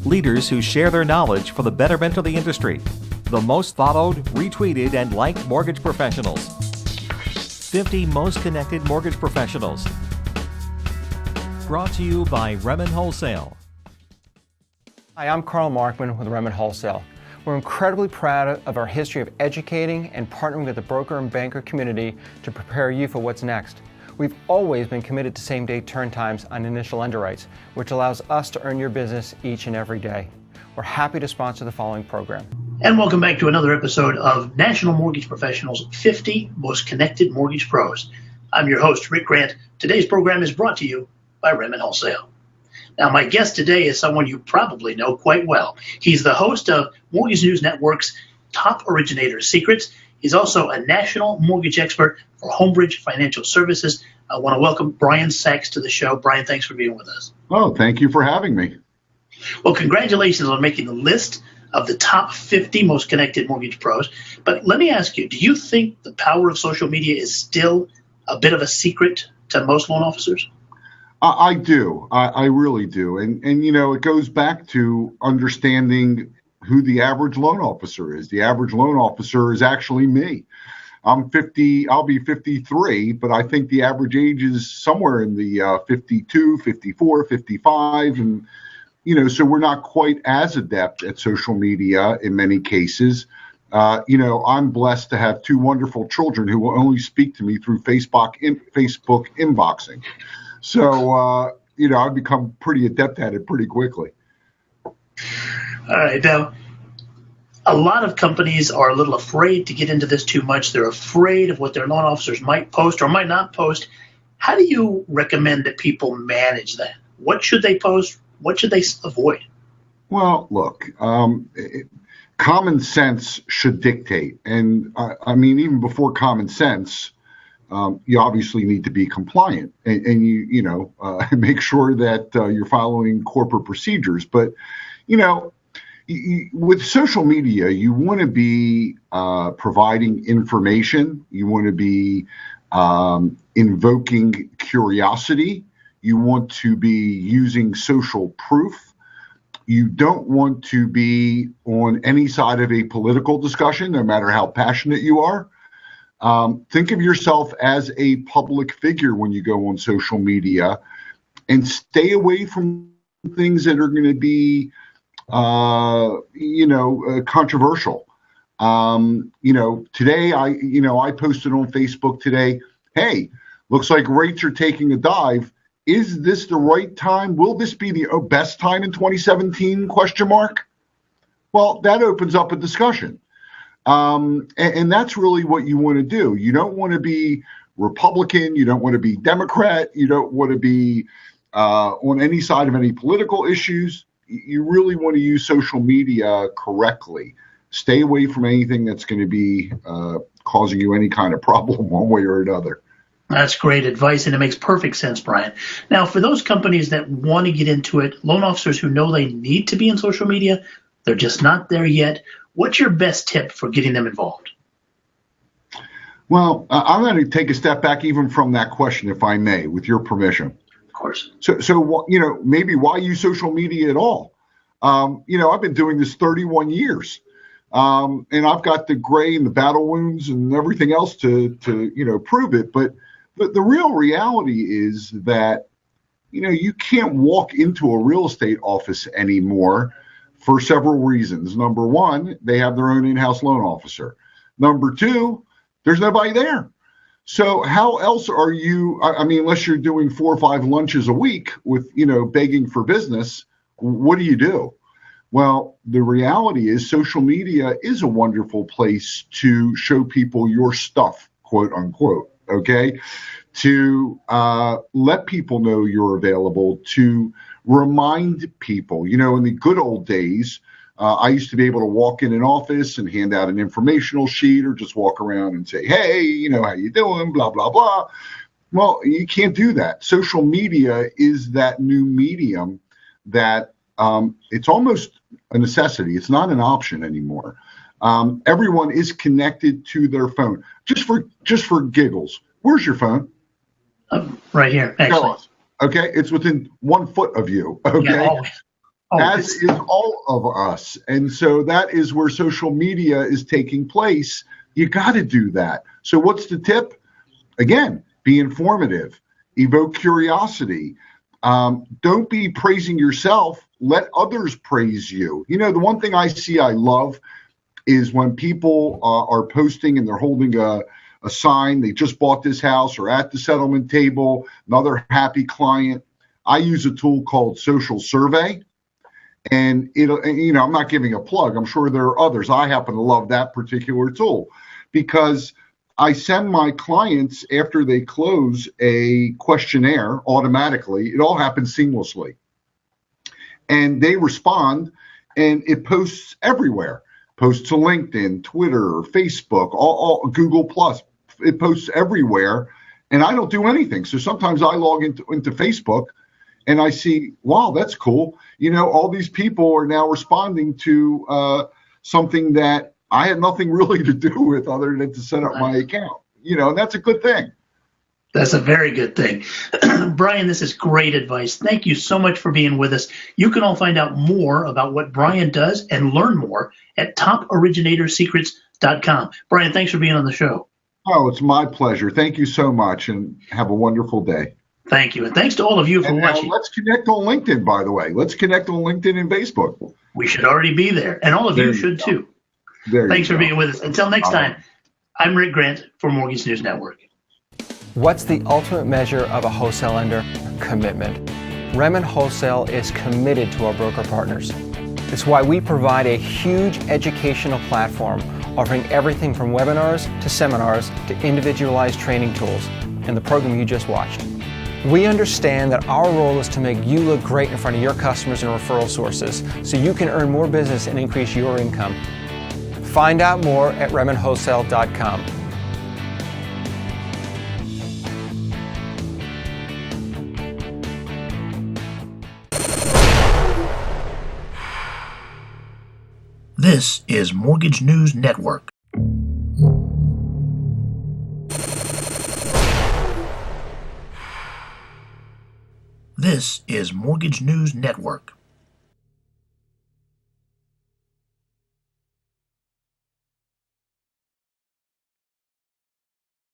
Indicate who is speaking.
Speaker 1: Leaders who share their knowledge for the betterment of the industry. The most followed, retweeted, and liked mortgage professionals. 50 most connected mortgage professionals. Brought to you by Remen Wholesale.
Speaker 2: Hi, I'm Carl Markman with Remen Wholesale. We're incredibly proud of our history of educating and partnering with the broker and banker community to prepare you for what's next. We've always been committed to same-day turn times on initial underwrites, which allows us to earn your business each and every day. We're happy to sponsor the following program.
Speaker 3: And welcome back to another episode of National Mortgage Professionals 50 Most Connected Mortgage Pros. I'm your host, Rick Grant. Today's program is brought to you by Remen Wholesale. Now, my guest today is someone you probably know quite well. He's the host of Mortgage News Network's Top Originator Secrets. He's also a national mortgage expert for Homebridge Financial Services. I want to welcome Brian Sachs to the show. Brian, thanks for being with us.
Speaker 4: Oh, thank you for having me.
Speaker 3: Well, congratulations on making the list of the top 50 most connected mortgage pros. But let me ask you, do you think the power of social media is still a bit of a secret to most loan officers?
Speaker 4: I do. I really do. And, you know, it goes back to understanding who the average loan officer is. The average loan officer is actually me. I'm 50, I'll be 53, but I think the average age is somewhere in the 52, 54, 55. And, you know, so we're not quite as adept at social media in many cases. You know, I'm blessed to have two wonderful children who will only speak to me through Facebook inboxing. So, you know, I've become pretty adept at it pretty quickly.
Speaker 3: All right. Now, a lot of companies are a little afraid to get into this too much. They're afraid of what their loan officers might post or might not post. How do you recommend that people manage that? What should they post? What should they avoid?
Speaker 4: Well, look, common sense should dictate. And I mean, even before common sense, you obviously need to be compliant and you know, make sure that you're following corporate procedures. But, you know, with social media, you want to be providing information. You want to be invoking curiosity. You want to be using social proof. You don't want to be on any side of a political discussion, no matter how passionate you are. Think of yourself as a public figure when you go on social media, and stay away from things that are going to be controversial. You know, today I posted on Facebook today, hey, looks like rates are taking a dive. Is this the right time? Will this be the best time in 2017? ? Well, that opens up a discussion. And that's really what you want to do. You don't want to be Republican. You don't want to be Democrat. You don't want to be on any side of any political issues. You really want to use social media correctly. Stay away from anything that's going to be causing you any kind of problem one way or another.
Speaker 3: That's great advice, and it makes perfect sense, Brian. Now, for those companies that want to get into it, loan officers who know they need to be in social media, they're just not there yet. What's your best tip for getting them involved?
Speaker 4: Well, I'm going to take a step back even from that question, if I may, with your permission.
Speaker 3: Of course.
Speaker 4: So you know, maybe why use social media at all? You know, I've been doing this 31 years. And I've got the gray and the battle wounds and everything else to you know, prove it. But the real reality is that, you know, you can't walk into a real estate office anymore for several reasons. Number one, they have their own in-house loan officer. Number two, there's nobody there. So how else are you, I mean, unless you're doing 4 or 5 lunches a week with, you know, begging for business, what do you do? Well, the reality is social media is a wonderful place to show people your stuff, quote unquote, okay? To let people know you're available, to remind people. You know, in the good old days, I used to be able to walk in an office and hand out an informational sheet or just walk around and say, hey, you know, how you doing, blah, blah, blah. Well, you can't do that. Social media is that new medium that it's almost a necessity. It's not an option anymore. Everyone is connected to their phone. Just for giggles, where's your phone?
Speaker 3: Right here, actually.
Speaker 4: Okay, it's within 1 foot of you. Okay.
Speaker 3: Yeah, always. Oh,
Speaker 4: as is all of us. And so that is where social media is taking place. You got to do that. So what's the tip? Again, be informative, evoke curiosity. Don't be praising yourself. Let others praise you. You know, the one thing I see I love is when people are posting and they're holding a sign, they just bought this house or at the settlement table, another happy client. I use a tool called Social Survey. And I'm not giving a plug. I'm sure there are others. I happen to love that particular tool because I send my clients, after they close, a questionnaire automatically. It all happens seamlessly. And they respond, and it posts everywhere. Posts to LinkedIn, Twitter, Facebook, all Google Plus. It posts everywhere, and I don't do anything. So sometimes I log into Facebook, and I see, wow, that's cool. You know, all these people are now responding to something that I had nothing really to do with other than to set up my account. You know, and that's a good thing.
Speaker 3: That's a very good thing. Brian, this is great advice. Thank you so much for being with us. You can all find out more about what Brian does and learn more at toporiginatorssecrets.com. Brian, thanks for being on the show.
Speaker 4: Oh, it's my pleasure. Thank you so much, and have a wonderful day.
Speaker 3: Thank you. And thanks to all of you for watching.
Speaker 4: Let's connect on LinkedIn, by the way. Let's connect on LinkedIn and Facebook.
Speaker 3: We should already be there. And all of you should too. Thanks for being with us. Until next time, I'm Rick Grant for Mortgage News Network.
Speaker 2: What's the ultimate measure of a wholesale lender? Commitment. Remen Wholesale is committed to our broker partners. It's why we provide a huge educational platform offering everything from webinars to seminars to individualized training tools and the program you just watched. We understand that our role is to make you look great in front of your customers and referral sources so you can earn more business and increase your income. Find out more at RemenWholesale.com.
Speaker 3: This is Mortgage News Network. This is Mortgage News Network.